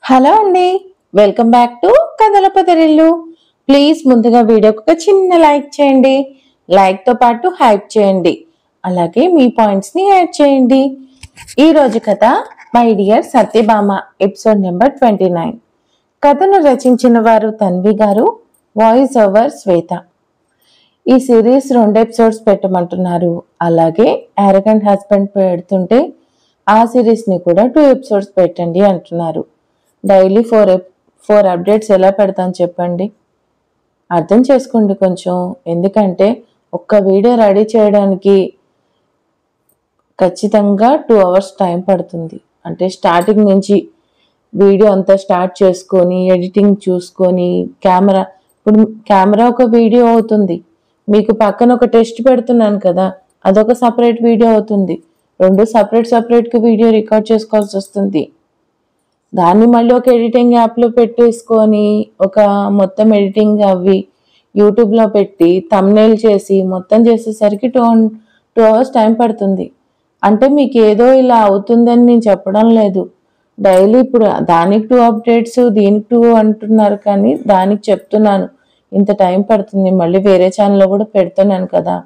Hello అండి, welcome back to కథల పదరిల్లు. Please ముందుగా వీడియోకి ఒక చిన్న లైక్ చేయండి. లైక్తో పాటు హైప్ చేయండి. అలాగే మీ పాయింట్స్ని యాడ్ చేయండి. ఈరోజు కథ my dear Satyabhama, episode number 29. కథను రచించిన వారు తన్వి గారు, వాయిస్ ఓవర్ శ్వేత. ఈ సిరీస్ 2 ఎపిసోడ్స్ పెట్టమంటున్నారు. అలాగే యారగెంట్ హస్బెండ్ పెడుతుంటే ఆ సిరీస్ని కూడా 2 ఎపిసోడ్స్ పెట్టండి అంటున్నారు. డైలీ 4 అప్డేట్స్ ఎలా పెడతాను చెప్పండి. అర్థం చేసుకోండి కొంచెం. ఎందుకంటే ఒక్క వీడియో రెడీ చేయడానికి ఖచ్చితంగా 2 hours టైం పడుతుంది. అంటే స్టార్టింగ్ నుంచి వీడియో అంతా స్టార్ట్ చేసుకొని ఎడిటింగ్ చూసుకొని ఇప్పుడు కెమెరా ఒక వీడియో అవుతుంది. మీకు పక్కన ఒక టెస్ట్ పెడుతున్నాను కదా, అదొక సపరేట్ వీడియో అవుతుంది. 2 సపరేట్గా వీడియో రికార్డ్ చేసుకోవాల్సి వస్తుంది. దాన్ని మళ్ళీ ఒక ఎడిటింగ్ యాప్లో పెట్టేసుకొని ఒక మొత్తం ఎడిటింగ్ అవి యూట్యూబ్లో పెట్టి థంబ్నెయిల్ చేసి మొత్తం చేసేసరికి 2 hours టైం పడుతుంది. అంటే మీకు ఏదో ఇలా అవుతుందని నేను చెప్పడం లేదు. డైలీ ఇప్పుడు దానికి 2 అప్డేట్స్, దీనికి 2 అంటున్నారు, కానీ దానికి చెప్తున్నాను ఇంత టైం పడుతుంది. మళ్ళీ వేరే ఛానల్లో కూడా పెడుతున్నాను కదా,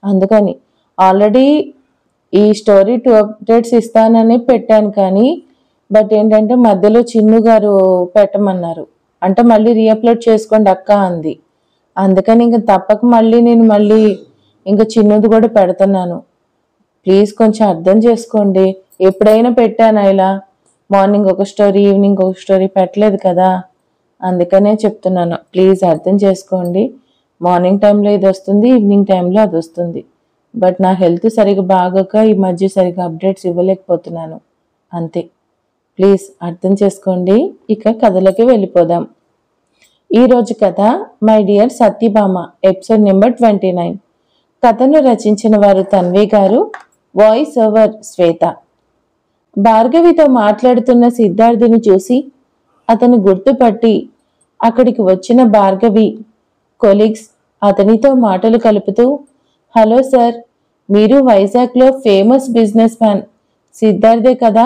అందుకని ఆల్రెడీ ఈ స్టోరీ 2 అప్డేట్స్ ఇస్తానని పెట్టాను. కానీ బట్ ఏంటంటే మధ్యలో చిన్ను గారు పెట్టమన్నారు. అంటే మళ్ళీ రీఅప్లోడ్ చేసుకోండి అక్క అంది. అందుకని ఇంక తప్పక నేను ఇంకా చిన్నుది కూడా పెడుతున్నాను. ప్లీజ్ కొంచెం అర్థం చేసుకోండి. ఎప్పుడైనా పెట్టాను ఇలా, మార్నింగ్ ఒక స్టోరీ, ఈవినింగ్ ఒక స్టోరీ పెట్టలేదు కదా, అందుకనే చెప్తున్నాను. ప్లీజ్ అర్థం చేసుకోండి. మార్నింగ్ టైంలో ఇది వస్తుంది, ఈవినింగ్ టైంలో అది వస్తుంది. బట్ నా హెల్త్ సరిగా బాగోక ఈ మధ్య సరిగా అప్డేట్స్ ఇవ్వలేకపోతున్నాను, అంతే. ప్లీజ్ అర్థం చేసుకోండి. ఇక కథలోకి వెళ్ళిపోదాం. ఈరోజు కథ my dear Satyabhama, episode number 29. కథను రచించిన వారు తన్వి గారు, వాయిస్ ఓవర్ శ్వేత. భార్గవితో మాట్లాడుతున్న సిద్ధార్థుని చూసి అతను గుర్తుపట్టి అక్కడికి వచ్చిన భార్గవి కొలీగ్స్ అతనితో మాటలు కలుపుతూ, హలో సార్, మీరు వైజాగ్లో ఫేమస్ బిజినెస్ మ్యాన్ సిద్ధార్థే కదా?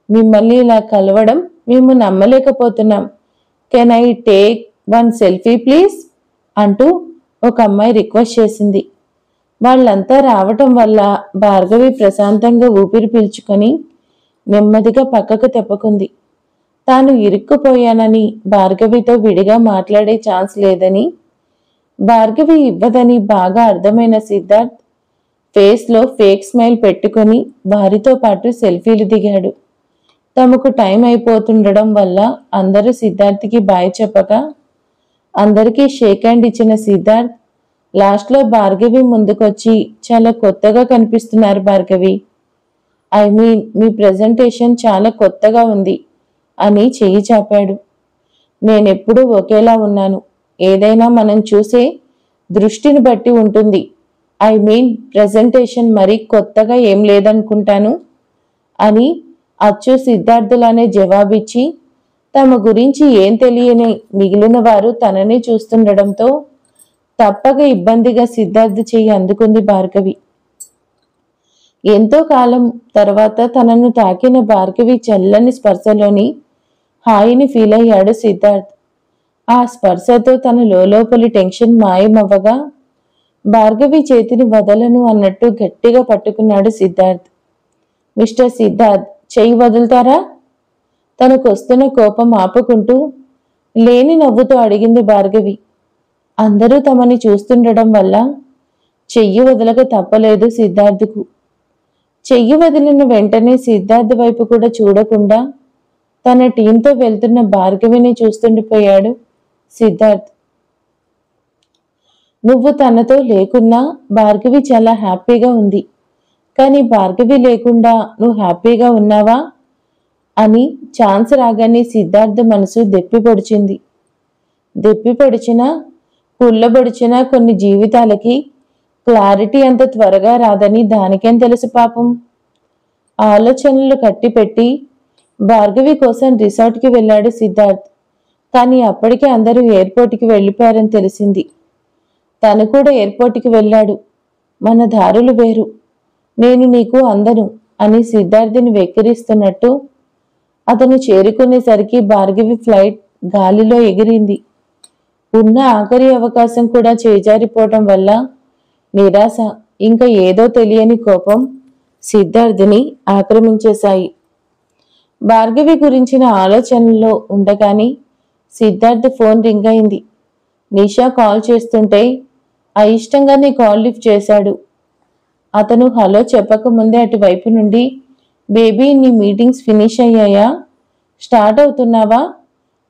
మిమ్మల్ని ఇలా కలవడం మేము నమ్మలేకపోతున్నాం. Can I take 1 selfie please అంటూ ఒక అమ్మాయి రిక్వెస్ట్ చేసింది. వాళ్ళంతా రావటం వల్ల భార్గవి ప్రశాంతంగా ఊపిరి పీల్చుకొని నెమ్మదిగా పక్కకు తెప్పుకుంది. తాను ఇరుక్కుపోయానని, భార్గవితో విడిగా మాట్లాడే ఛాన్స్ లేదని, భార్గవి ఇవ్వదని బాగా అర్థమైన సిద్ధార్థ్ ఫేస్లో ఫేక్ స్మైల్ పెట్టుకొని వారితో పాటు సెల్ఫీలు దిగాడు. తమకు టైం అయిపోతుండడం వల్ల అందరూ సిద్ధార్థ్కి బాయ్ చెప్పక అందరికీ షేక్ హ్యాండ్ ఇచ్చిన సిద్ధార్థ్ లాస్ట్లో భార్గవి ముందుకొచ్చి, చాలా కొత్తగా కనిపిస్తున్నారు భార్గవి, మీ ప్రెజెంటేషన్ చాలా కొత్తగా ఉంది అని చెయ్యి చాపాడు. నేనెప్పుడూ ఒకేలా ఉన్నాను. ఏదైనా మనం చూసే దృష్టిని బట్టి ఉంటుంది. ప్రెజెంటేషన్ మరీ కొత్తగా ఏం లేదనుకుంటాను అని అచ్చు సిద్ధార్థులానే జవాబిచ్చి, తమ గురించి ఏం తెలియని మిగిలిన వారు తనని చూస్తుండడంతో తప్పక ఇబ్బందిగా సిద్ధార్థ్ చెయ్యి అందుకుంది భార్గవి. ఎంతో కాలం తర్వాత తనను తాకిన భార్గవి చల్లని స్పర్శలోని హాయిని ఫీల్ అయ్యాడు సిద్ధార్థ్. ఆ స్పర్శతో తన లోపలి టెన్షన్ మాయమవ్వగా భార్గవి చేతిని వదలను అన్నట్టు గట్టిగా పట్టుకున్నాడు సిద్ధార్థ్. మిస్టర్ సిద్ధార్థ్, చెయ్యి వదులుతారా? తనకొస్తున్న కోపం ఆపుకుంటూ లేని నవ్వుతో అడిగింది భార్గవి. అందరూ తమని చూస్తుండడం వల్ల చెయ్యి వదలక తప్పలేదు సిద్ధార్థ్కు. చెయ్యి వదిలిన వెంటనే సిద్ధార్థ్ వైపు కూడా చూడకుండా తన టీంతో వెళ్తున్న భార్గవిని చూస్తుండిపోయాడు సిద్ధార్థ్. నువ్వు తనతో లేకున్నా భార్గవి చాలా హ్యాపీగా ఉంది, కానీ భార్గవి లేకుండా నువ్వు హ్యాపీగా ఉన్నావా అని ఛాన్స్ రాగానే సిద్ధార్థ మనసు దెప్పిపొడిచినా పుల్లబొడిచినా కొన్ని జీవితాలకి క్లారిటీ అంత త్వరగా రాదని దానికేం తెలుసు పాపం. ఆలోచనలు కట్టిపెట్టి భార్గవి కోసం రిసార్ట్కి వెళ్ళాడు సిద్ధార్థ్. కానీ అప్పటికే అందరూ ఎయిర్పోర్ట్కి వెళ్ళిపోయారని తెలిసింది. తను కూడా ఎయిర్పోర్ట్కి వెళ్ళాడు. మన దారులు వేరు, నేను నీకు అందను అని సిద్ధార్థిని వెక్కిరిస్తున్నట్టు అతను చేరుకునేసరికి భార్గవి ఫ్లైట్ గాలిలో ఎగిరింది. ఉన్న ఆఖరి అవకాశం కూడా చేజారిపోవటం వల్ల నిరాశ, ఇంకా ఏదో తెలియని కోపం సిద్ధార్థని ఆక్రమించేశాయి. భార్గవి గురించిన ఆలోచనలో ఉండగానే సిద్ధార్థ్ ఫోన్ రింగ్ అయింది. నిషా కాల్ చేస్తుంటే అయిష్టంగానే కాల్ లిఫ్ట్ చేశాడు. అతను హలో చెప్పకముందే అటువైపు నుండి, బేబీ నీ మీటింగ్స్ ఫినిష్ అయ్యాయా? స్టార్ట్ అవుతున్నావా?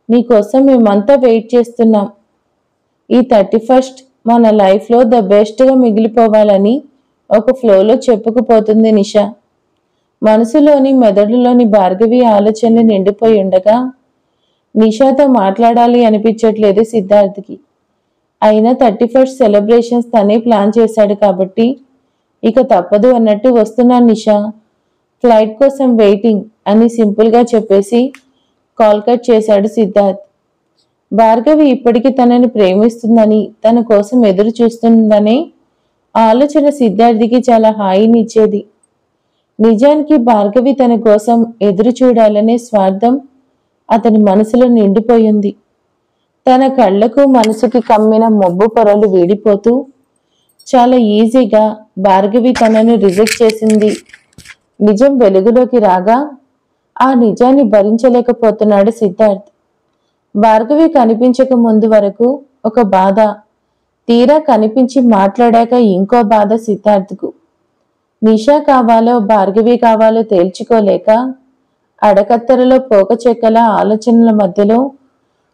నీకోసం మేమంతా వెయిట్ చేస్తున్నాం. ఈ 31st మన లైఫ్లో ద బెస్ట్గా మిగిలిపోవాలని ఒక ఫ్లోలో చెప్పుకుపోతుంది నిషా. మనసులోని మెదడులోని భార్గవి ఆలోచనలు నిండిపోయి ఉండగా నిషాతో మాట్లాడాలి అనిపించట్లేదు సిద్ధార్థ్కి. అయినా 31st సెలబ్రేషన్స్ తనే ప్లాన్ చేశాడు కాబట్టి ఇక తప్పదు అన్నట్టు వస్తున్నాను నిషా, ఫ్లైట్ కోసం వెయిటింగ్ అని సింపుల్గా చెప్పేసి కాల్ కట్ చేశాడు సిద్ధార్థ్. భార్గవి ఇప్పటికీ తనని ప్రేమిస్తుందని, తన కోసం ఎదురు చూస్తుందనే ఆలోచన సిద్ధార్థికి చాలా హాయిని ఇచ్చేది. నిజానికి భార్గవి తన కోసం ఎదురు చూడాలనే స్వార్థం అతని మనసులో నిండిపోయింది. తన కళ్లకు మనసుకి కమ్మిన మబ్బు పొరలు వీడిపోతూ చాలా ఈజీగా భార్గవి తనను రిజెక్ట్ చేసింది. నిజం వెలుగులోకి రాగా ఆ నిజాన్ని భరించలేకపోతున్నాడు సిద్ధార్థ్. భార్గవి కనిపించక ముందు వరకు ఒక బాధ, తీరా కనిపించి మాట్లాడాక ఇంకో బాధ సిద్ధార్థ్కు. నిషా కావాలో భార్గవి కావాలో తేల్చుకోలేక అడకత్తెరలో పోక చెక్కల ఆలోచనల మధ్యలో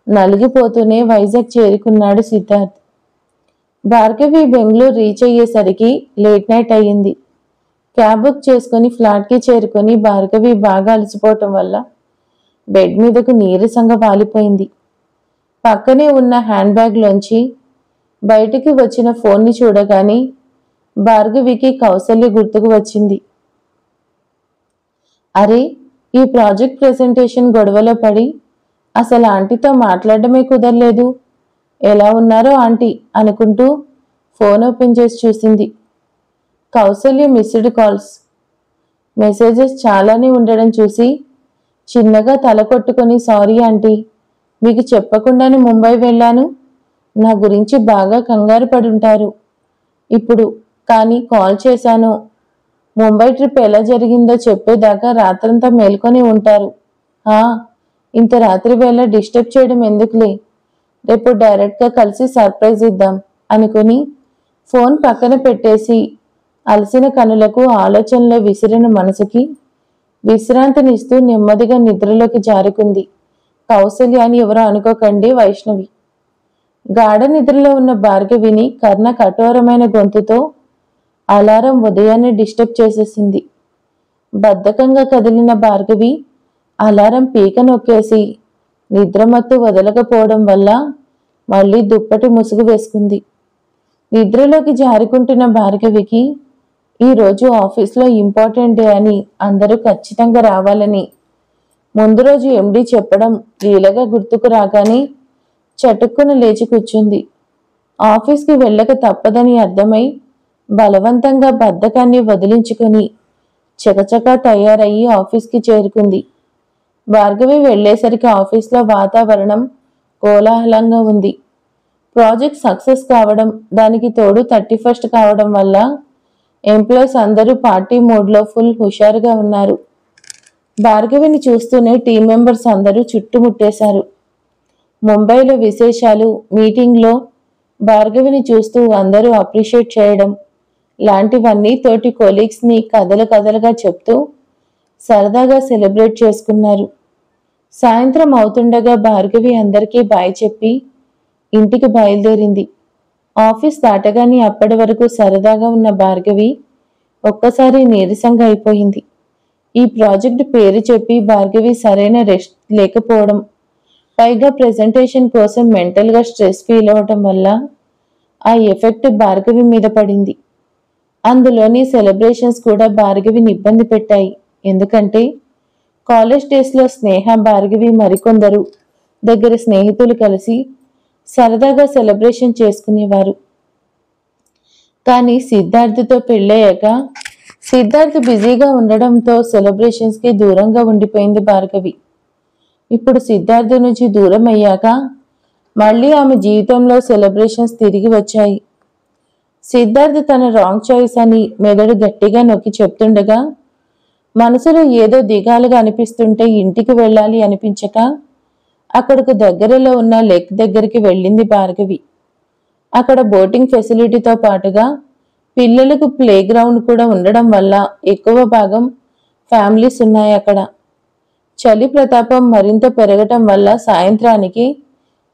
నలిగిపోతూనే వైజాగ్ చేరుకున్నాడు సిద్ధార్థ్. భార్గవి బెంగళూరు రీచ్ అయ్యేసరికి లేట్ నైట్ అయ్యింది. క్యాబ్ బుక్ చేసుకుని ఫ్లాట్కి చేరుకొని భార్గవి బాగా అలసిపోవటం వల్ల బెడ్ మీదకు నీరసంగా వాలిపోయింది. పక్కనే ఉన్న హ్యాండ్ బ్యాగ్లోంచి బయటికి వచ్చిన ఫోన్ని చూడగానే భార్గవికి కౌసల్య గుర్తుకు వచ్చింది. అరే, ఈ ప్రాజెక్ట్ ప్రెజెంటేషన్ గొడవలో పడి అసలు ఆంటీతో మాట్లాడడమే కుదరలేదు. ఎలా ఉన్నారో ఆంటీ అనుకుంటూ ఫోన్ ఓపెన్ చేసి చూసింది. కౌసల్య మిస్డ్ కాల్స్, మెసేజెస్ చాలానే ఉండడం చూసి చిన్నగా తల కొట్టుకొని, సారీ ఆంటీ, మీకు చెప్పకుండానే ముంబై వెళ్ళాను. నా గురించి బాగా కంగారు పడుంటారు ఇప్పుడు, కానీ కాల్ చేశాను. ముంబై ట్రిప్ ఎలా జరిగిందో చెప్పేదాకా రాత్రంతా మేల్కొని ఉంటారు. ఇంత రాత్రి వేళ డిస్టర్బ్ చేయడం ఎందుకులే, రేపు డైరెక్ట్గా కలిసి సర్ప్రైజ్ ఇద్దాం అనుకుని ఫోన్ పక్కన పెట్టేసి అలసిన కనులకు ఆలోచనలో విసిరిన మనసుకి విశ్రాంతినిస్తూ నెమ్మదిగా నిద్రలోకి జారుకుంది. కౌసల్య అని ఎవరో అనుకోకండి, వైష్ణవి. గాఢ నిద్రలో ఉన్న భార్గవిని కర్ణ కఠోరమైన గొంతుతో అలారం ఉదయాన్నే డిస్టర్బ్ చేసేసింది. బద్ధకంగా కదిలిన భార్గవి అలారం పీక నొక్కేసి నిద్రమత్తు వదలకపోవడం వల్ల మళ్ళీ దుప్పటి ముసుగు వేసుకుంది. నిద్రలోకి జారుకుంటున్న భార్గవికి ఈరోజు ఆఫీస్లో ఇంపార్టెంట్ డే అని, అందరూ ఖచ్చితంగా రావాలని ముందు రోజు ఎండి చెప్పడం లీలగా గుర్తుకు రాగానే చటుక్కున లేచి కూర్చుంది. ఆఫీస్కి వెళ్ళక తప్పదని అర్థమై బలవంతంగా బద్ధకాన్ని వదిలించుకొని చకచకా తయారయ్యి ఆఫీస్కి చేరుకుంది. భార్గవి వెళ్లేసరికి ఆఫీస్లో వాతావరణం కోలాహలంగా ఉంది. ప్రాజెక్ట్ సక్సెస్ కావడం, దానికి తోడు 31st కావడం వల్ల ఎంప్లాయీస్ అందరూ పార్టీ మూడ్లో ఫుల్ హుషారుగా ఉన్నారు. భార్గవిని చూస్తూనే టీం మెంబర్స్ అందరూ చుట్టుముట్టేశారు. ముంబైలో విశేషాలు, మీటింగ్లో భార్గవిని చూస్తూ అందరూ అప్రిషియేట్ చేయడం లాంటివన్నీ తోటి కొలీగ్స్ని కథలు కథలుగా చెప్తూ సరదాగా సెలబ్రేట్ చేసుకున్నారు. సాయంత్రం అవుతుండగా భార్గవి అందరికీ బాయ్ చెప్పి ఇంటికి బయలుదేరింది. ఆఫీస్ దాటగానే అప్పటి వరకు సరదాగా ఉన్న భార్గవి ఒక్కసారి నీరసంగా అయిపోయింది. ఈ ప్రాజెక్ట్ పేరు చెప్పి భార్గవి సరైన రెస్ట్ లేకపోవడం, పైగా ప్రెజెంటేషన్ కోసం మెంటల్గా స్ట్రెస్ ఫీల్ అవ్వటం వల్ల ఆ ఎఫెక్ట్ భార్గవి మీద పడింది. అందులోని సెలబ్రేషన్స్ కూడా భార్గవిని ఇబ్బంది పెట్టాయి. ఎందుకంటే కాలేజ్ డేస్లో స్నేహ, భార్గవి మరికొందరు దగ్గర స్నేహితులు కలిసి సరదాగా సెలబ్రేషన్ చేసుకునేవారు. కానీ సిద్ధార్థ్తో పెళ్ళయ్యాక సిద్ధార్థ్ బిజీగా ఉండడంతో సెలబ్రేషన్స్కి దూరంగా ఉండిపోయింది భార్గవి. ఇప్పుడు సిద్ధార్థ నుంచి దూరం అయ్యాక మళ్ళీ ఆమె జీవితంలో సెలబ్రేషన్స్ తిరిగి వచ్చాయి. సిద్ధార్థ్ తన రాంగ్ చాయిస్ అని మెదడు గట్టిగా నొక్కి చెప్తుండగా మనసులో ఏదో దిగాలుగా అనిపిస్తుంటే ఇంటికి వెళ్ళాలి అనిపించక అక్కడకు దగ్గరలో ఉన్న లేక్ దగ్గరికి వెళ్ళింది భార్గవి. అక్కడ బోటింగ్ ఫెసిలిటీతో పాటుగా పిల్లలకు ప్లే గ్రౌండ్ కూడా ఉండడం వల్ల ఎక్కువ భాగం ఫ్యామిలీస్ ఉన్నాయి అక్కడ. చలి ప్రతాపం మరింత పెరగటం వల్ల సాయంత్రానికి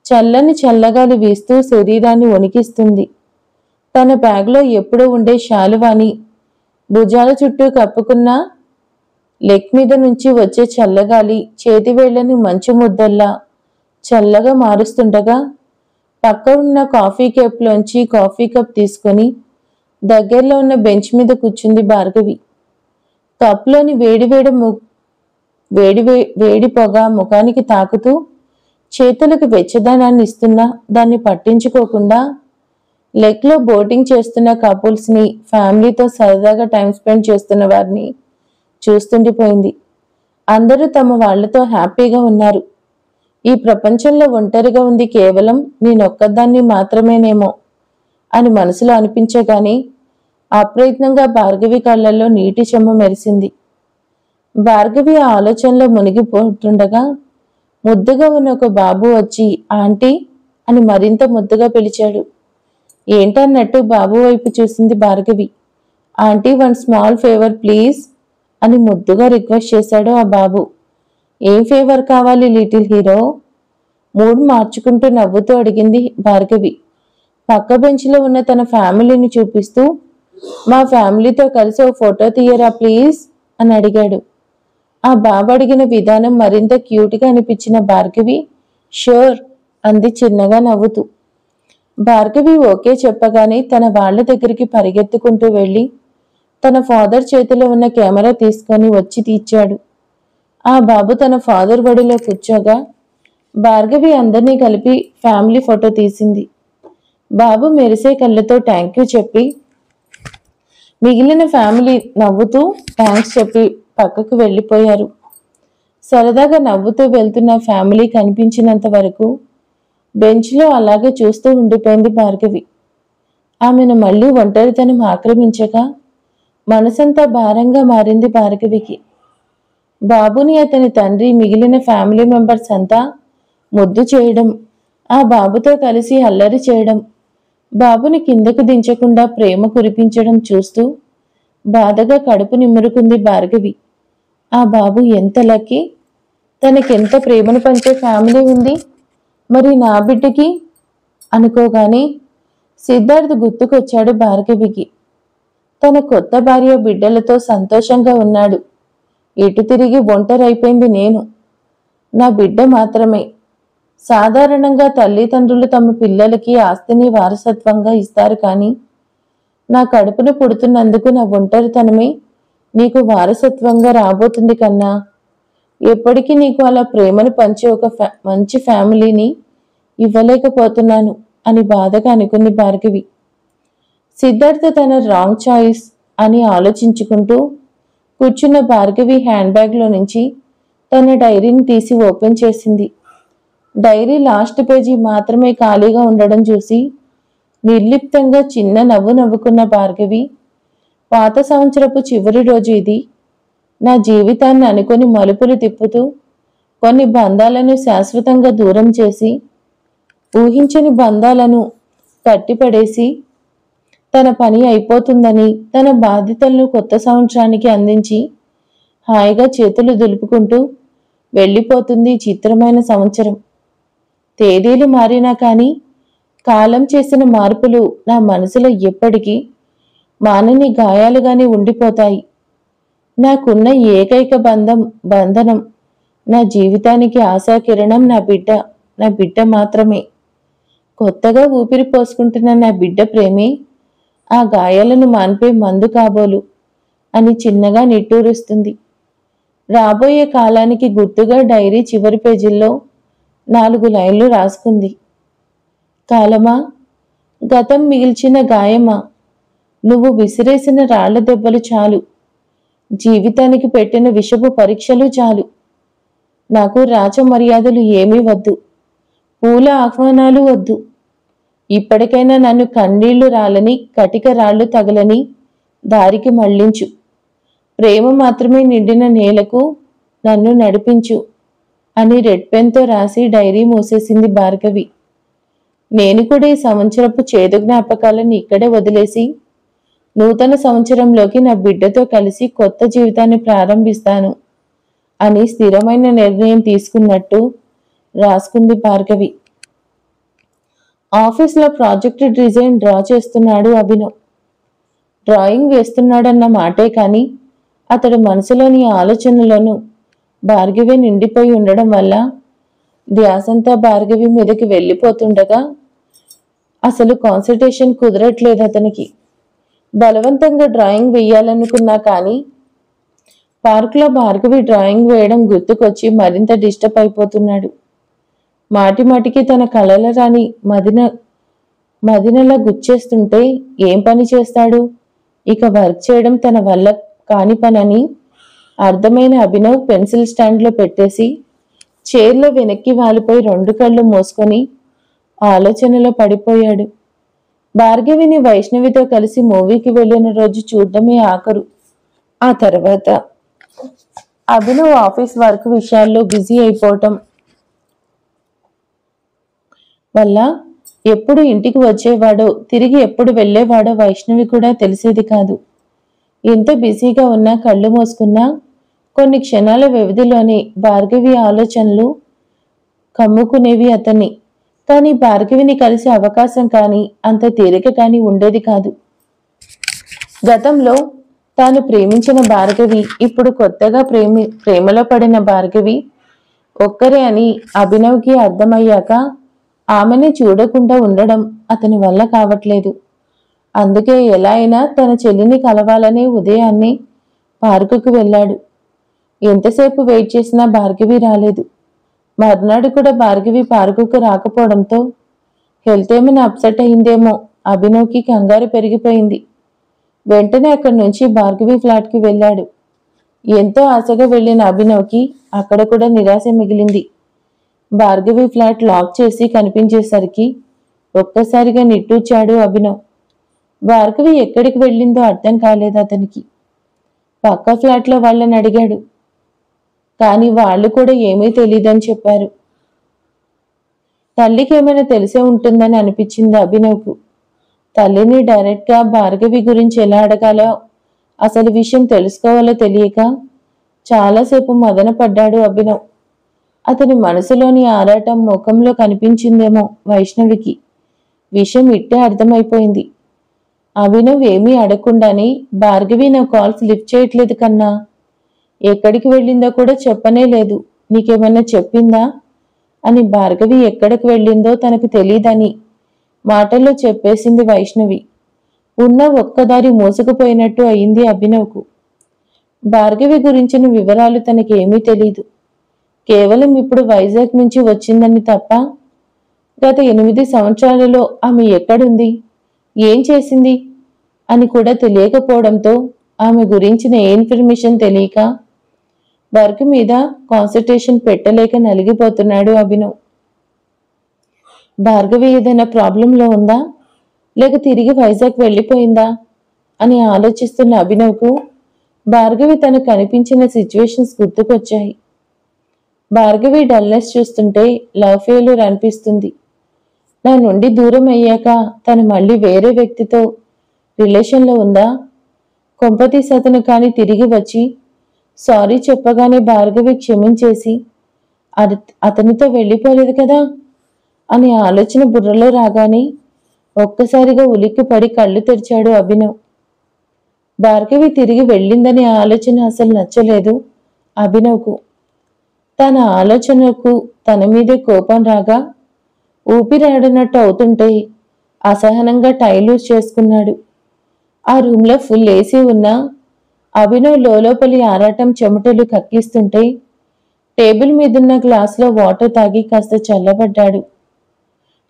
చల్లని చల్లగాలి వీస్తూ శరీరాన్ని వణికిస్తుంది. తన బ్యాగ్లో ఎప్పుడూ ఉండే శాలువాని భుజాల చుట్టూ కప్పుకున్న లెగ్ మీద నుంచి వచ్చే చల్లగాలి చేతివేళ్లని మంచు ముద్దల్లా చల్లగా మారుస్తుండగా పక్క ఉన్న కాఫీ కప్లోంచి కాఫీ కప్ తీసుకొని దగ్గరలో ఉన్న బెంచ్ మీద కూర్చుంది భార్గవి. కప్లోని వేడి పొగ ముఖానికి తాకుతూ చేతులకు వెచ్చదనాన్ని ఇస్తున్నా దాన్ని పట్టించుకోకుండా లెక్లో బోటింగ్ చేస్తున్న కపుల్స్ని, ఫ్యామిలీతో సరదాగా టైం స్పెండ్ చేస్తున్న వారిని చూస్తుండిపోయింది. అందరూ తమ వాళ్లతో హ్యాపీగా ఉన్నారు. ఈ ప్రపంచంలో ఒంటరిగా ఉంది కేవలం నేనొక్కదాన్ని మాత్రమేనేమో అని మనసులో అనిపించగానే అప్రయత్నంగా భార్గవి కళ్ళల్లో నీటి చెమ్మ మెరిసింది. భార్గవి ఆ ఆలోచనలో మునిగిపోతుండగా ముద్దుగా ఉన్న ఒక బాబు వచ్చి ఆంటీ అని మరింత ముద్దుగా పిలిచాడు. ఏంటన్నట్టు బాబు వైపు చూసింది Bhargavi. Aunty, 1 small favour please అని ముద్దుగా రిక్వెస్ట్ చేశాడు ఆ బాబు. ఏం ఫేవర్ కావాలి లిటిల్ హీరో? మూడ్ మార్చుకుంటూ నవ్వుతూ అడిగింది భార్గవి. పక్క బెంచ్లో ఉన్న తన ఫ్యామిలీని చూపిస్తూ, మా ఫ్యామిలీతో కలిసి ఓ ఫోటో తీయరా ప్లీజ్ అని అడిగాడు. ఆ బాబు అడిగిన విధానం మరింత క్యూట్గా అనిపించిన భార్గవి షూర్ అంది చిన్నగా నవ్వుతూ. భార్గవి ఓకే చెప్పగానే తన వాళ్ల దగ్గరికి పరిగెత్తుకుంటూ వెళ్ళి తన ఫాదర్ చేతిలో ఉన్న కెమెరా తీసుకొని వచ్చి తీర్చాడు. ఆ బాబు తన ఫాదర్ బడిలో కూర్చోగా భార్గవి అందరినీ కలిపి ఫ్యామిలీ ఫోటో తీసింది. బాబు మెరిసే కళ్ళతో థ్యాంక్ యూ చెప్పి మిగిలిన ఫ్యామిలీ నవ్వుతూ థ్యాంక్స్ చెప్పి పక్కకు వెళ్ళిపోయారు. సరదాగా నవ్వుతూ వెళ్తున్న ఫ్యామిలీ కనిపించినంత వరకు బెంచ్లో అలాగే చూస్తూ ఉండిపోయింది భార్గవి. ఆమెను మళ్ళీ ఒంటరితనం ఆక్రమించగా మనసంతా భారంగా మారింది భార్గవికి. బాబుని అతని తండ్రి మిగిలిన ఫ్యామిలీ మెంబర్స్ అంతా ముద్దు చేయడం, ఆ బాబుతో కలిసి అల్లరి చేయడం, బాబుని కిందకు దించకుండా ప్రేమ కురిపించడం చూస్తూ బాధగా కడుపు నిమ్మురుకుంది భార్గవి. ఆ బాబు ఎంత లక్కీ, తనకెంత ప్రేమను పంచే ఫ్యామిలీ ఉంది. మరి నా బిడ్డకి అనుకోగానే సిద్ధార్థ్ గుర్తుకొచ్చాడు భార్గవికి. తన కొత్త భార్య బిడ్డలతో సంతోషంగా ఉన్నాడు. ఎటు తిరిగి ఒంటరైపోయింది నేను. నా బిడ్డ మాత్రమే. సాధారణంగా తల్లిదండ్రులు తమ పిల్లలకి ఆస్తిని వారసత్వంగా ఇస్తారు, కానీ నా కడుపును పుడుతున్నందుకు నా ఒంటరితనమే నీకు వారసత్వంగా రాబోతుంది కన్నా. ఎప్పటికీ నీకు అలా ప్రేమను పంచే ఒక మంచి ఫ్యామిలీని ఇవ్వలేకపోతున్నాను అని బాధగా అనుకుంది భార్గవి. సిద్ధార్థ తన రాంగ్ చాయిస్ అని ఆలోచించుకుంటూ కూర్చున్న భార్గవి హ్యాండ్ బ్యాగ్లో నుంచి తన డైరీని తీసి ఓపెన్ చేసింది. డైరీ లాస్ట్ పేజీ మాత్రమే ఖాళీగా ఉండడం చూసి నిర్లిప్తంగా చిన్న నవ్వు నవ్వుకున్న భార్గవి, పాత సంవత్సరపు చివరి రోజు ఇది. నా జీవితాన్ని అనుకొని మలుపులు తిప్పుతూ కొన్ని బంధాలను శాశ్వతంగా దూరం చేసి ఊహించని బంధాలను కట్టిపడేసి తన పని అయిపోతుందని తన బాధ్యతలను కొత్త సంవత్సరానికి అందించి హాయిగా చేతులు దులుపుకుంటూ వెళ్ళిపోతుంది చిత్రమైన సంవత్సరం. తేదీలు మారినా కానీ కాలం చేసిన మార్పులు నా మనసులో ఎప్పటికీ మానని గాయాలుగానే ఉండిపోతాయి. నాకున్న ఏకైక బంధనం నా జీవితానికి ఆశాకిరణం నా బిడ్డ మాత్రమే. కొత్తగా ఊపిరి పోసుకుంటున్న నా బిడ్డ ప్రేమే ఆ గాయాలను మాన్పే మందు కాబోలు అని చిన్నగా నిట్టూరుస్తుంది. రాబోయే కాలానికి గుర్తుగా డైరీ చివరి పేజీల్లో 4 లైన్లు రాసుకుంది. కాలమా, గతం మిగిల్చిన గాయమా, నువ్వు విసిరేసిన రాళ్ల దెబ్బలు చాలు, జీవితానికి పెట్టిన విషపు పరీక్షలు చాలు. నాకు రాచ మర్యాదలు ఏమీ వద్దు, పూల ఆహ్వానాలు వద్దు. ఇప్పటికైనా నన్ను కన్నీళ్లు రాలని, కటిక రాళ్లు తగలని దారికి మళ్లించు. ప్రేమ మాత్రమే నిండిన నేలకు నన్ను నడిపించు అని రెడ్ పెన్తో రాసి డైరీ మూసేసింది భార్గవి. నేను కూడా ఈ సంవత్సరపు చేదు జ్ఞాపకాలను ఇక్కడే వదిలేసి నూతన సంవత్సరంలోకి నా బిడ్డతో కలిసి కొత్త జీవితాన్ని ప్రారంభిస్తాను అని స్థిరమైన నిర్ణయం తీసుకున్నట్టు రాసుకుంది భార్గవి. ఆఫీస్లో ప్రాజెక్ట్ డిజైన్ డ్రా చేస్తున్నాడు అభినవ్. డ్రాయింగ్ వేస్తున్నాడన్న మాటే కానీ అతడు మనసులోని ఆలోచనలను భార్గవి నిండిపోయి ఉండడం వల్ల ధ్యాసంతా భార్గవి మీదకి వెళ్ళిపోతుండగా అసలు కాన్సన్ట్రేషన్ కుదరట్లేదు అతనికి. బలవంతంగా డ్రాయింగ్ వేయాలనుకున్నా కానీ పార్కులో భార్గవి డ్రాయింగ్ వేయడం గుర్తుకొచ్చి మరింత డిస్టర్బ్ అయిపోతున్నాడు. మాటి మాటికి తన కలల రాని మదినలా గుచ్చేస్తుంటే ఏం పని చేస్తాడు? ఇక వర్క్ చేయడం తన వల్ల కాని పనని అర్థమైన అభినవ్ పెన్సిల్ స్టాండ్లో పెట్టేసి చైర్లో వెనక్కి వాలిపోయి రెండు కళ్ళు మూసుకొని ఆలోచనలో పడిపోయాడు. భార్గవిని వైష్ణవితో కలిసి మూవీకి వెళ్ళిన రోజు చూడడమే ఆఖరు. ఆ తర్వాత అభినవ్ ఆఫీస్ వర్క్ విషయాల్లో బిజీ అయిపోవటం వల్ల ఎప్పుడు ఇంటికి వచ్చేవాడో, తిరిగి ఎప్పుడు వెళ్లేవాడో వైష్ణవి కూడా తెలిసేది కాదు. ఎంత బిజీగా ఉన్నా కళ్ళు మూసుకున్నా కొన్ని క్షణాల వ్యవధిలోనే భార్గవి ఆలోచనలు కమ్ముకునేవి అతన్ని. కానీ భార్గవిని కలిసే అవకాశం కానీ అంత తీరిక కానీ ఉండేది కాదు. గతంలో తాను ప్రేమించిన భార్గవి, ఇప్పుడు కొత్తగా ప్రేమలో పడిన భార్గవి ఒక్కరే అని అభినవ్కి అర్థమయ్యాక ఆమెని చూడకుండా ఉండడం అతని వల్ల కావట్లేదు. అందుకే ఎలా అయినా తన చెల్లిని కలవాలనే ఉదయాన్నే పార్కుకు వెళ్ళాడు. ఎంతసేపు వెయిట్ చేసినా భార్గవి రాలేదు. మర్నాడు కూడా భార్గవి పార్కుకు రాకపోవడంతో హెల్త్ ఏమైనా అప్సెట్ అయిందేమో అభినవ్కి కంగారు పెరిగిపోయింది. వెంటనే అక్కడి నుంచి భార్గవి ఫ్లాట్కి వెళ్ళాడు. ఎంతో ఆశగా వెళ్లిన అభినవ్కి అక్కడ కూడా నిరాశ మిగిలింది. భార్గవి ఫ్లాట్ లాక్ చేసి కనిపించేసరికి ఒక్కసారిగా నిట్టూర్చాడు అభినవ్. భార్గవి ఎక్కడికి వెళ్ళిందో అర్థం కాలేదు అతనికి. పక్క ఫ్లాట్లో వాళ్ళని అడిగాడు. కానీ వాళ్ళు కూడా ఏమీ తెలీదని చెప్పారు. తల్లికి ఏమైనా తెలిసే ఉంటుందని అనిపించింది అభినవ్కు. తల్లిని డైరెక్ట్గా భార్గవి గురించి ఎలా అడగాలో, అసలు విషయం తెలుసుకోవాలో తెలియక చాలాసేపు మదన పడ్డాడు అభినవ్. అతని మనసులోని ఆరాటం ముఖంలో కనిపించిందేమో వైష్ణవికి. విషయం ఇట్టే అర్థమైపోయింది. అభినవ్ ఏమీ అడగకుండానే భార్గవి నా కాల్స్ లిఫ్ట్ చేయట్లేదు కన్నా, ఎక్కడికి వెళ్ళిందో కూడా చెప్పనే లేదు, నీకేమన్నా చెప్పిందా అని భార్గవి ఎక్కడికి వెళ్ళిందో తనకు తెలీదని మాటల్లో చెప్పేసింది వైష్ణవి. ఉన్న ఒక్కదారి మోసుకుపోయినట్టు అయింది అభినవ్కు. భార్గవి గురించిన వివరాలు తనకేమీ తెలీదు. కేవలం ఇప్పుడు వైజాగ్ నుంచి వచ్చిందని తప్ప గత 8 సంవత్సరాలలో ఆమె ఎక్కడుంది, ఏం చేసింది అని కూడా తెలియకపోవడంతో ఆమె గురించిన ఏ ఇన్ఫర్మేషన్ తెలియక వర్క్ మీద కాన్సన్ట్రేషన్ పెట్టలేక నలిగిపోతున్నాడు అభినవ్. భార్గవి ఏదైనా ప్రాబ్లంలో ఉందా, లేక తిరిగి వైజాగ్ వెళ్ళిపోయిందా అని ఆలోచిస్తున్న అభినవ్కు భార్గవి తనకు కనిపించిన సిచ్యువేషన్స్ గుర్తుకొచ్చాయి. భార్గవి డల్నెస్ చూస్తుంటే లవ్ ఫెయిల్యూర్ అనిపిస్తుంది. నా నుండి దూరం అయ్యాక తను మళ్ళీ వేరే వ్యక్తితో రిలేషన్లో ఉందా, కొంపతీసి అతను కానీ తిరిగి వచ్చి సారీ చెప్పగానే భార్గవి క్షమించేసి అతనితో వెళ్ళిపోలేదు కదా అని ఆలోచన బుర్రలో రాగానే ఒక్కసారిగా ఉలిక్కిపడి కళ్ళు తెరిచాడు అభినవ్. భార్గవి తిరిగి వెళ్ళిందనే ఆలోచన అసలు నచ్చలేదు అభినవ్కు. తన ఆలోచనకు తన మీదే కోపం రాగా ఊపిరాడనట్టు అవుతుంటే అసహనంగా టైలూస్ చేసుకున్నాడు. ఆ రూమ్లో ఫుల్ ఏసీ ఉన్నా అభినవ్ లోపలి ఆరాటం చెమటలు కక్కిస్తుంటే టేబుల్ మీదున్న గ్లాసులో వాటర్ తాగి కాస్త చల్లబడ్డాడు.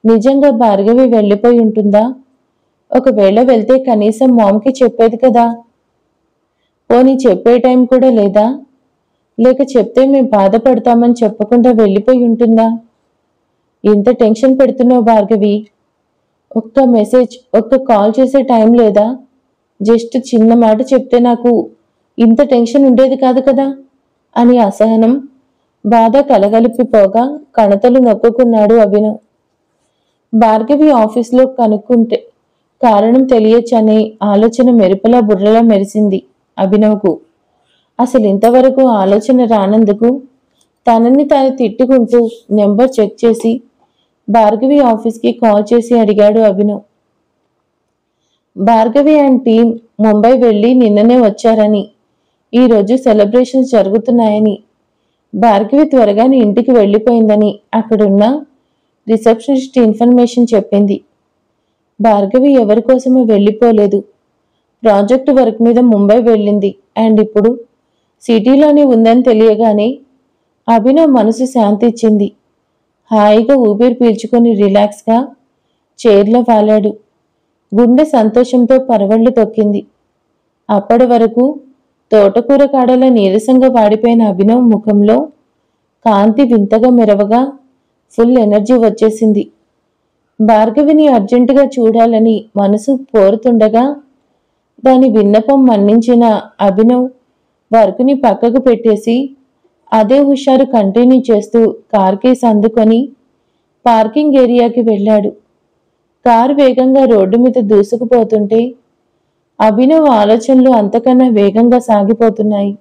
నిజంగా భార్గవి వెళ్ళిపోయి ఉంటుందా? ఒకవేళ వెళ్తే కనీసం మామ్కి చెప్పేది కదా, పోనీ చెప్పే టైం కూడా లేదా? లేక చెప్తే మేము బాధపడతామని చెప్పకుండా వెళ్ళిపోయి ఉంటుందా? ఇంత టెన్షన్ పెడుతున్నావు భార్గవి. ఒక్క మెసేజ్, ఒక్క కాల్ చేసే టైం లేదా? జస్ట్ చిన్న మాట చెప్తే నాకు ఇంత టెన్షన్ ఉండేది కాదు కదా అని అసహనం, బాధ కలగలిపిపోగా కణతలు నొక్కుకున్నాడు అభినవ్. భార్గవి ఆఫీస్లో కనుక్కుంటే కారణం తెలియచ్చనే ఆలోచన మెరుపులా బుర్రలా మెరిసింది అభినవ్కు. అసలు ఇంతవరకు ఆలోచన రానందుకు తనని తాను తిట్టుకుంటూ నెంబర్ చెక్ చేసి భార్గవి ఆఫీస్కి కాల్ చేసి అడిగాడు అభినవ్. భార్గవి అండ్ టీం ముంబై వెళ్ళి నిన్ననే వచ్చారని, ఈరోజు సెలబ్రేషన్స్ జరుగుతున్నాయని, భార్గవి త్వరగానే ఇంటికి వెళ్ళిపోయిందని అక్కడున్న రిసెప్షనిస్ట్ ఇన్ఫర్మేషన్ చెప్పింది. భార్గవి ఎవరి కోసమో వెళ్ళిపోలేదు. ప్రాజెక్టు వర్క్ మీద ముంబై వెళ్ళింది అండ్ ఇప్పుడు సిటీలోనే ఉందని తెలియగానే అభినవ్ మనసు శాంతిచ్చింది. హాయిగా ఊపిరి పీల్చుకొని రిలాక్స్గా చైర్లో వాలాడు. గుండె సంతోషంతో పరవళ్లు తొక్కింది. అప్పటి వరకు తోటకూర కాడల నీరసంగా వాడిపోయిన అభినవ్ ముఖంలో కాంతి వింతగా మెరవగా ఫుల్ ఎనర్జీ వచ్చేసింది. భార్గవిని అర్జెంటుగా చూడాలని మనసు కోరుతుండగా దాని విన్నపం మన్నించిన అభినవ్ వర్క్ని పక్కకు పెట్టేసి అదే హుషారు కంటిన్యూ చేస్తూ కార్ కేస్ అందుకొని పార్కింగ్ ఏరియాకి వెళ్ళాడు. కారు వేగంగా రోడ్డు మీద దూసుకుపోతుంటే అభినవ్ ఆలోచనలు అంతకన్నా వేగంగా సాగిపోతున్నాయి.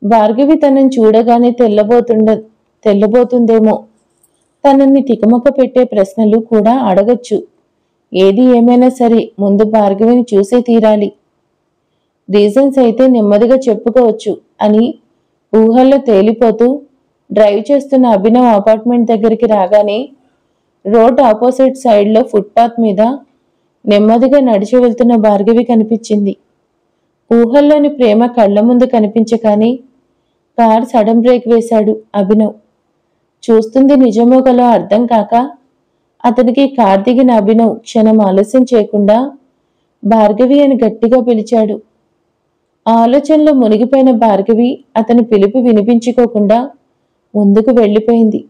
భార్గవి తనని చూడగానే తెల్లబోతుందేమో, తనని తికమక పెట్టే ప్రశ్నలు కూడా అడగచ్చు. ఏది ఏమైనా సరే ముందు భార్గవిని చూసే తీరాలి. రీజన్స్ అయితే నెమ్మదిగా చెప్పుకోవచ్చు అని ఊహల్లో తేలిపోతూ డ్రైవ్ చేస్తున్న అభినవ్ అపార్ట్మెంట్ దగ్గరికి రాగానే రోడ్ ఆపోజిట్ సైడ్లో ఫుట్పాత్ మీద నెమ్మదిగా నడిచి వెళ్తున్న భార్గవి కనిపించింది. ఊహల్లోని ప్రేమ కళ్ల ముందు కనిపించగానే కార్ సడన్ బ్రేక్ వేశాడు అభినవ్. చూస్తుంది నిజమో గలో అర్థం కాక అతనికి కార్ దిగిన అభినవ్ క్షణం ఆలస్యం చేయకుండా భార్గవి అని గట్టిగా పిలిచాడు. ఆలోచనలో మునిగిపోయిన భార్గవి అతని పిలుపు వినిపించుకోకుండా ముందుకు వెళ్ళిపోయింది.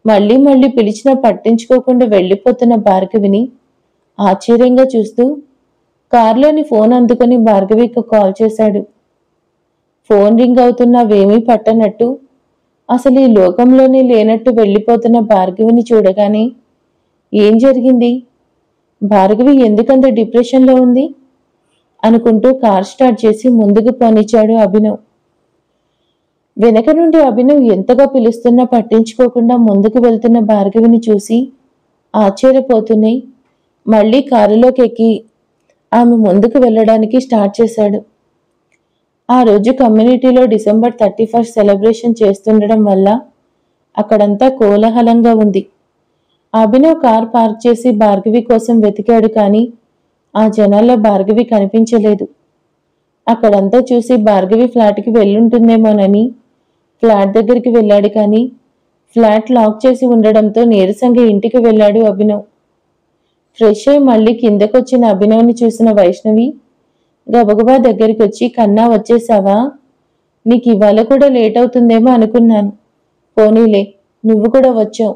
మళ్ళీ మళ్ళీ పిలిచినా పట్టించుకోకుండా వెళ్ళిపోతున్న భార్గవిని ఆశ్చర్యంగా చూస్తూ కారులోని ఫోన్ అందుకొని భార్గవికి కాల్ చేశాడు. ఫోన్ రింగ్ అవుతున్నవేమీ పట్టనట్టు, అసలు ఈ లోకంలోనే లేనట్టు వెళ్ళిపోతున్న భార్గవిని చూడగానే ఏం జరిగింది, భార్గవి ఎందుకంత డిప్రెషన్లో ఉంది అనుకుంటూ కార్ స్టార్ట్ చేసి ముందుకు పోనిచ్చాడు అభినవ్. వెనక నుండి అభినవ్ ఎంతగా పిలుస్తున్నా పట్టించుకోకుండా ముందుకు వెళ్తున్న భార్గవిని చూసి ఆశ్చర్యపోతున్నాయి. మళ్ళీ కారులోకి ఎక్కి ఆమె ముందుకు వెళ్ళడానికి స్టార్ట్ చేశాడు. ఆ రోజు కమ్యూనిటీలో December 31 సెలబ్రేషన్ చేస్తుండడం వల్ల అక్కడంతా కోలాహలంగా ఉంది. అభినవ్ కార్ పార్క్ చేసి భార్గవి కోసం వెతికాడు, కానీ ఆ జనాల్లో భార్గవి కనిపించలేదు. అక్కడంతా చూసి భార్గవి ఫ్లాట్కి వెళ్ళుంటుందేమోనని ఫ్లాట్ దగ్గరికి వెళ్ళాడు, కానీ ఫ్లాట్ లాక్ చేసి ఉండడంతో నీరసంగా ఇంటికి వెళ్ళాడు అభినవ్. ఫ్రెష్ అయి మళ్ళీ కిందకొచ్చిన అభినవ్ని చూసిన వైష్ణవి గబగబా దగ్గరికి వచ్చి, కన్నా వచ్చేసావా? నీకు ఇవాళ కూడా లేట్ అవుతుందేమో అనుకున్నాను. పోనీలే, నువ్వు కూడా వచ్చావు.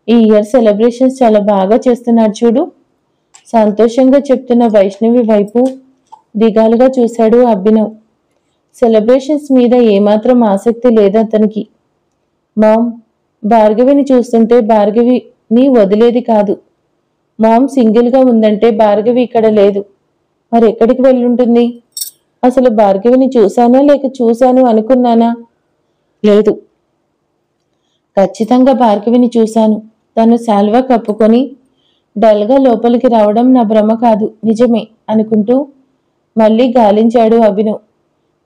ఈ ఇయర్ సెలబ్రేషన్స్ చాలా బాగా చేస్తున్నారు చూడు. సంతోషంగా చెప్తున్న వైష్ణవి వైపు దిగాలుగా చూశాడు అభినవ్. సెలబ్రేషన్స్ మీద ఏమాత్రం ఆసక్తి లేదు అతనికి. మామ్, భార్గవిని చూస్తుంటే భార్గవిని వదిలేది కాదు. మామ్ సింగిల్గా ఉందంటే భార్గవి ఇక్కడ లేదు, మరి ఎక్కడికి వెళ్ళుంటుంది? అసలు భార్గవిని చూశానా లేక చూశాను అనుకున్నానా? లేదు, ఖచ్చితంగా భార్గవిని చూశాను. తను శాల్వా కప్పుకొని డల్గా లోపలికి రావడం నా భ్రమ కాదు, నిజమే అనుకుంటూ మళ్ళీ గాలించాడు అభినవ్.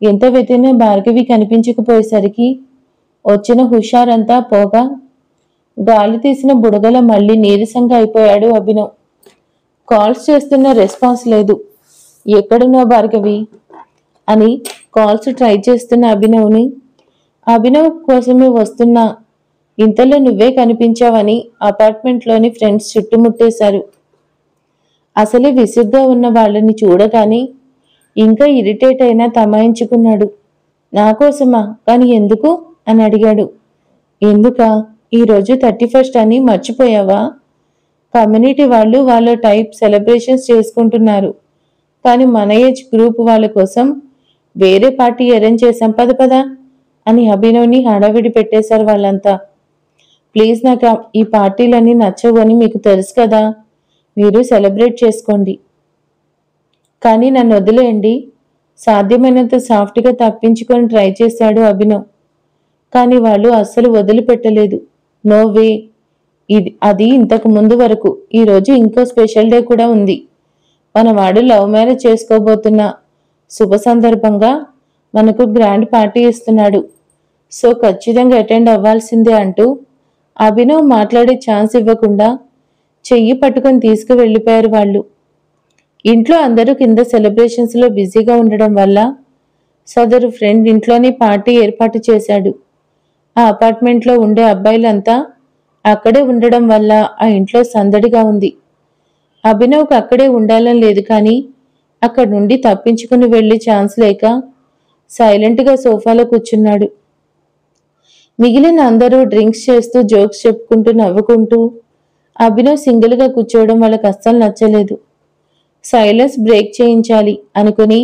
ఎంత వెతికినా భార్గవి కనిపించకపోయేసరికి వచ్చిన హుషారంతా పోగా గాలి తీసిన బుడగల మళ్ళీ నీరసంగా అయిపోయాడు అభినవ్. కాల్స్ చేస్తున్న రెస్పాన్స్ లేదు. ఎక్కడున్నావు భార్గవి అని కాల్స్ ట్రై చేస్తున్న అభినవ్ కోసమే వస్తున్నా, ఇంతలో నువ్వే కనిపించావని అపార్ట్మెంట్లోని ఫ్రెండ్స్ చుట్టుముట్టేశారు. అసలే విసుగ్గా ఉన్న వాళ్ళని చూడగానే ఇంకా ఇరిటేట్ అయినా తమాయించుకున్నాడు. నా కోసమా? కానీ ఎందుకు అని అడిగాడు. ఎందుకా? ఈరోజు 31st అని మర్చిపోయావా? కమ్యూనిటీ వాళ్ళు వాళ్ళ టైప్ సెలబ్రేషన్స్ చేసుకుంటున్నారు, కానీ మన ఏజ్ గ్రూప్ వాళ్ళ కోసం వేరే పార్టీ అరేంజ్ చేశాం, పద పద అని అభినవ్ని హడావిడి పెట్టేశారు వాళ్ళంతా. ప్లీజ్, నాకు ఈ పార్టీలన్నీ నచ్చవు అని మీకు తెలుసు కదా, మీరు సెలబ్రేట్ చేసుకోండి, కానీ నన్ను వదిలేయండి. సాధ్యమైనంత సాఫ్ట్గా తప్పించుకొని ట్రై చేశాడు అభినవ్. కానీ వాళ్ళు అస్సలు వదిలిపెట్టలేదు. నో వే, అది ఇంతకు ముందు వరకు. ఈరోజు ఇంకో స్పెషల్ డే కూడా ఉంది. మన వాడు లవ్ మ్యారేజ్ చేసుకోబోతున్న శుభ సందర్భంగా మనకు గ్రాండ్ పార్టీ ఇస్తున్నాడు, సో ఖచ్చితంగా అటెండ్ అవ్వాల్సిందే అంటూ అభినవ్ మాట్లాడే ఛాన్స్ ఇవ్వకుండా చెయ్యి పట్టుకొని తీసుకువెళ్ళిపోయారు వాళ్ళు. ఇంట్లో అందరూ కింద సెలబ్రేషన్స్లో బిజీగా ఉండడం వల్ల సదరు ఫ్రెండ్ ఇంట్లోనే పార్టీ ఏర్పాటు చేశాడు. ఆ అపార్ట్మెంట్లో ఉండే అబ్బాయిలంతా అక్కడే ఉండడం వల్ల ఆ ఇంట్లో సందడిగా ఉంది. అభినవ్కి అక్కడే ఉండాలని లేదు, కానీ అక్కడి నుండి తప్పించుకుని వెళ్లే ఛాన్స్ లేక సైలెంట్గా సోఫాలో కూర్చున్నాడు. మిగిలిన అందరూ డ్రింక్స్ చేస్తూ జోక్స్ చెప్పుకుంటూ నవ్వుకుంటూ, అభినవ్ సింగిల్గా కూర్చోవడం వాళ్ళకి అస్సలు నచ్చలేదు. సైలెన్స్ బ్రేక్ చేయించాలి అనుకుని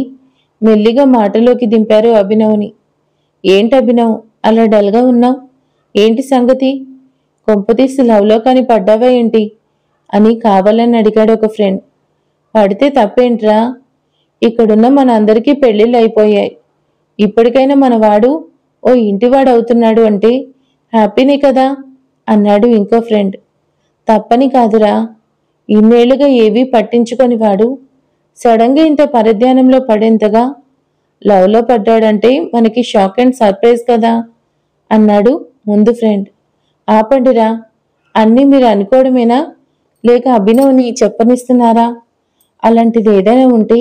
మెల్లిగా మాటలోకి దింపారు అభినవ్ని. ఏంటి అభినవ్, అలా డల్గా ఉన్నావు? ఏంటి సంగతి? కొంపతీసి లవ్లో కాని పడ్డావా ఏంటి అని కావాలని అడిగాడు ఒక ఫ్రెండ్. పడితే తప్పేంట్రా? ఇక్కడున్న మన అందరికీ పెళ్లిళ్ళు అయిపోయాయి. ఇప్పటికైనా మన వాడు ఓ ఇంటివాడు అవుతున్నాడు అంటే హ్యాపీనే కదా అన్నాడు ఇంకో ఫ్రెండ్. తప్పని కాదురా, ఇన్నేళ్లుగా ఏవీ పట్టించుకొని వాడు సడన్గా ఇంత పరధ్యానంలో పడేంతగా లవ్లో పడ్డాడంటే మనకి షాక్ అండ్ సర్ప్రైజ్ కదా అన్నాడు ముందు ఫ్రెండ్. ఆపండిరా, అన్నీ మీరు అనుకోవడమేనా, లేక అభినవ్ని చెప్పనిస్తున్నారా? అలాంటిది ఏదైనా ఉంటే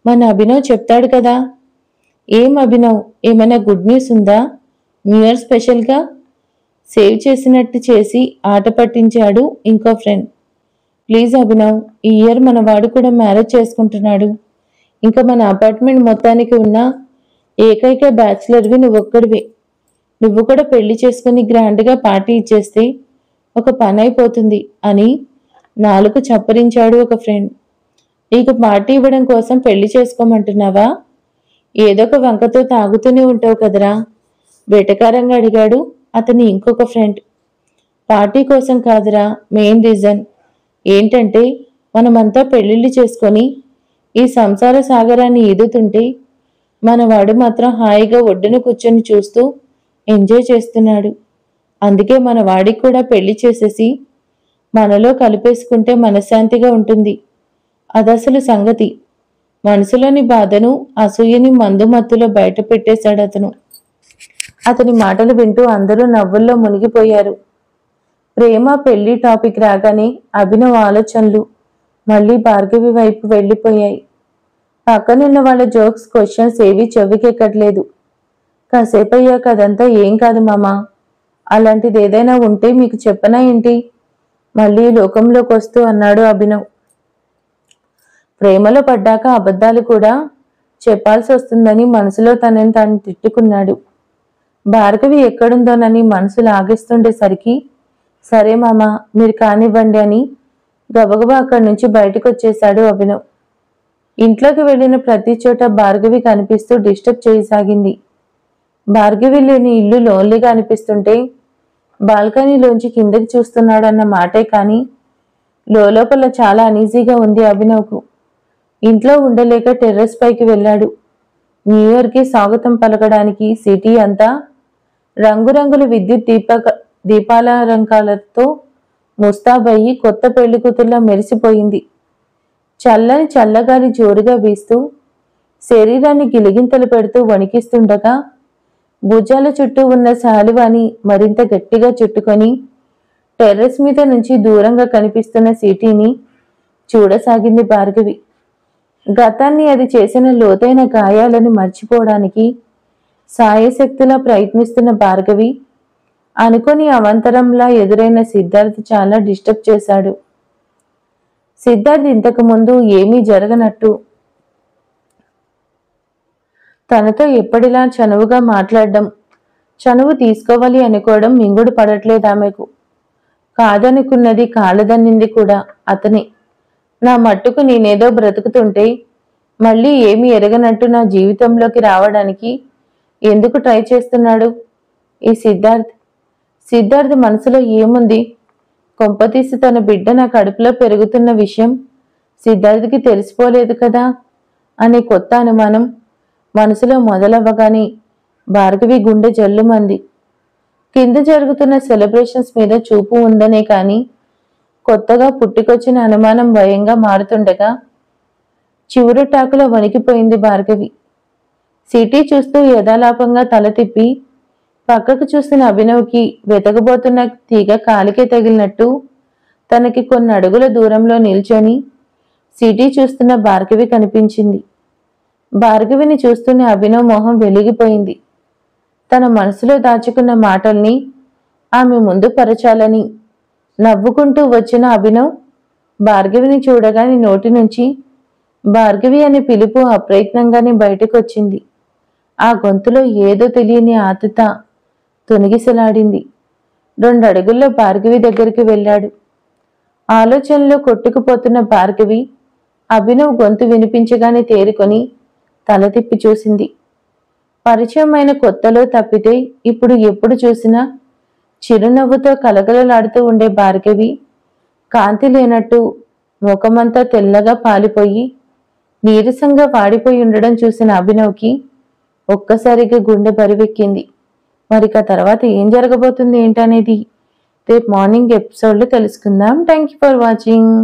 మన అభినవ్ చెప్తాడు కదా. ఏం అభినవ్, ఏమైనా గుడ్ న్యూస్ ఉందా? న్యూ ఇయర్ స్పెషల్గా సేవ్ చేసినట్టు చేసి ఆట పట్టించాడు ఇంకో ఫ్రెండ్. ప్లీజ్ అభినవ్, ఈ ఇయర్ మన వాడు కూడా మ్యారేజ్ చేసుకుంటున్నాడు. ఇంకా మన అపార్ట్మెంట్ మొత్తానికి ఉన్న ఏకైక బ్యాచిలర్వి నువ్వొక్కడివే. నువ్వు కూడా పెళ్లి చేసుకుని గ్రాండ్గా పార్టీ ఇచ్చేస్తే ఒక పని అయిపోతుంది అని నాలుగు చప్పరించాడు ఒక ఫ్రెండ్. నీకు పార్టీ ఇవ్వడం కోసం పెళ్లి చేసుకోమంటున్నావా? ఏదో ఒక వంకతో తాగుతూనే ఉంటావు కదరా, వెటకారంగా అడిగాడు అతని ఇంకొక ఫ్రెండ్. పార్టీ కోసం కాదురా, మెయిన్ రీజన్ ఏంటంటే మనమంతా పెళ్లిళ్ళు చేసుకొని ఈ సంసార సాగరాన్ని ఈదుతుంటే మనవాడు మాత్రం హాయిగా ఒడ్డున కూర్చొని చూస్తూ ఎంజాయ్ చేస్తున్నాడు. అందుకే మన వాడికి కూడా పెళ్లి చేసేసి మనలో కలిపేసుకుంటే మనశ్శాంతిగా ఉంటుంది. అదసలు సంగతి. మనసులోని బాధను, అసూయని మందు మత్తులో బయట పెట్టేశాడు అతను. అతని మాటలు వింటూ అందరూ నవ్వుల్లో మునిగిపోయారు. ప్రేమ పెళ్లి టాపిక్ రాగానే అభినవ్ ఆలోచనలు మళ్ళీ భార్గవి వైపు వెళ్ళిపోయాయి. పక్కనున్న వాళ్ళ జోక్స్, క్వశ్చన్స్ ఏవీ చెవికెక్కట్లేదు. కాసేపయ్యాక అదంతా ఏం కాదు మామా, అలాంటిది ఏదైనా ఉంటే మీకు చెప్పనా ఏంటి మళ్ళీ లోకంలోకి వస్తూ అన్నాడు అభినవ్. ప్రేమలో పడ్డాక అబద్ధాలు కూడా చెప్పాల్సి వస్తుందని మనసులో తనని తాను తిట్టుకున్నాడు. భార్గవి ఎక్కడుందోనని మనసు లాగేస్తుండేసరికి సరే మామా, మీరు కానివ్వండి అని గబగబా అక్కడి నుంచి బయటకు వచ్చేశాడు అభినవ్. ఇంట్లోకి వెళ్ళిన ప్రతి చోట భార్గవి కనిపిస్తూ డిస్టర్బ్ చేయసాగింది. భార్గవి లేని ఇల్లు లోన్లీగా అనిపిస్తుంటే బాల్కనీలోంచి కిందకి చూస్తున్నాడన్న మాటే కానీ లోపల చాలా అనీజీగా ఉంది అభినవ్కు. ఇంట్లో ఉండలేక టెర్రస్ పైకి వెళ్ళాడు. న్యూ ఇయర్కి స్వాగతం పలకడానికి సిటీ అంతా రంగురంగుల విద్యుత్ దీపాలంకాలతో ముస్తాబయ్యి కొత్త పెళ్లి కూతుర్లా మెరిసిపోయింది. చల్లని చల్లగాలి జోరుగా వీస్తూ శరీరాన్ని గిలిగింతలు పెడుతూ వణికిస్తుండగా భుజాల చుట్టూ ఉన్న శాలువాని మరింత గట్టిగా చుట్టుకొని టెర్రస్ మీద నుంచి దూరంగా కనిపిస్తున్న సిటీని చూడసాగింది భార్గవి. గతాన్ని, అది చేసిన లోతైన గాయాలను మర్చిపోవడానికి సాయశక్తిలా ప్రయత్నిస్తున్న భార్గవి అనుకోని అవంతరంలా ఎదురైన సిద్ధార్థ్ చాలా డిస్టర్బ్ చేశాడు. సిద్ధార్థ్ ఇంతకు ముందు ఏమీ జరగనట్టు తనతో ఎప్పటిలా చనువుగా మాట్లాడడం, చనువు తీసుకోవాలి అనుకోవడం మింగుడు పడట్లేదు ఆమెకు. కాదనుకున్నది కాలదన్నింది కూడా అతనే. నా మట్టుకు నేనేదో బ్రతుకుతుంటే మళ్ళీ ఏమీ ఎరగనట్టు నా జీవితంలోకి రావడానికి ఎందుకు ట్రై చేస్తున్నాడు ఈ సిద్ధార్థ్? సిద్ధార్థ్ మనసులో ఏముంది? కొంపతీసి తన బిడ్డ నా కడుపులో పెరుగుతున్న విషయం సిద్ధార్థ్కి తెలిసిపోలేదు కదా అనే కొత్త అనుమానం మనసులో మొదలవ్వగానే భార్గవి గుండె జల్లుమంది. కింద జరుగుతున్న సెలబ్రేషన్స్ మీద చూపు ఉందనే కాని కొత్తగా పుట్టుకొచ్చిన అనుమానం భయంగా మారుతుండగా చివురుటాకులో వణికిపోయింది భార్గవి. సిటీ చూస్తూ యథాలాపంగా తల తిప్పి పక్కకు చూసిన అభినవ్కి వెతకబోతున్న తీగ కాలికే తగిలినట్టు తనకి కొన్ని అడుగుల దూరంలో నిల్చొని సిటీ చూస్తున్న భార్గవి కనిపించింది. భార్గవిని చూస్తున్న అభినవ్ మొహం వెలిగిపోయింది. తన మనసులో దాచుకున్న మాటల్ని ఆమె ముందు పరచాలని నవ్వుకుంటూ వచ్చిన అభినవ్ భార్గవిని చూడగానే నోటి నుంచి భార్గవి అనే పిలుపు అప్రయత్నంగానే బయటకొచ్చింది. ఆ గొంతులో ఏదో తెలియని ఆతృత తొనిగిసలాడింది. 2 అడుగుల్లో భార్గవి దగ్గరికి వెళ్ళాడు. ఆలోచనలో కొట్టుకుపోతున్న భార్గవి అభినవ్ గొంతు వినిపించగానే తేరుకొని తల తిప్పి చూసింది. పరిచయమైన కొత్తలో తప్పితే ఇప్పుడు ఎప్పుడు చూసినా చిరునవ్వుతో కలకలలాడుతూ ఉండే భార్గవి కాంతి లేనట్టు ముఖమంతా తెల్లగా పాలిపోయి నీరసంగా వాడిపోయి ఉండడం చూసిన అభినవ్కి ఒక్కసారిగా గుండె బరువెక్కింది. మరిక తర్వాత ఏం జరగబోతుంది ఏంటనేది రేపు మార్నింగ్ ఎపిసోడ్లో తెలుసుకుందాం. Thank you for watching.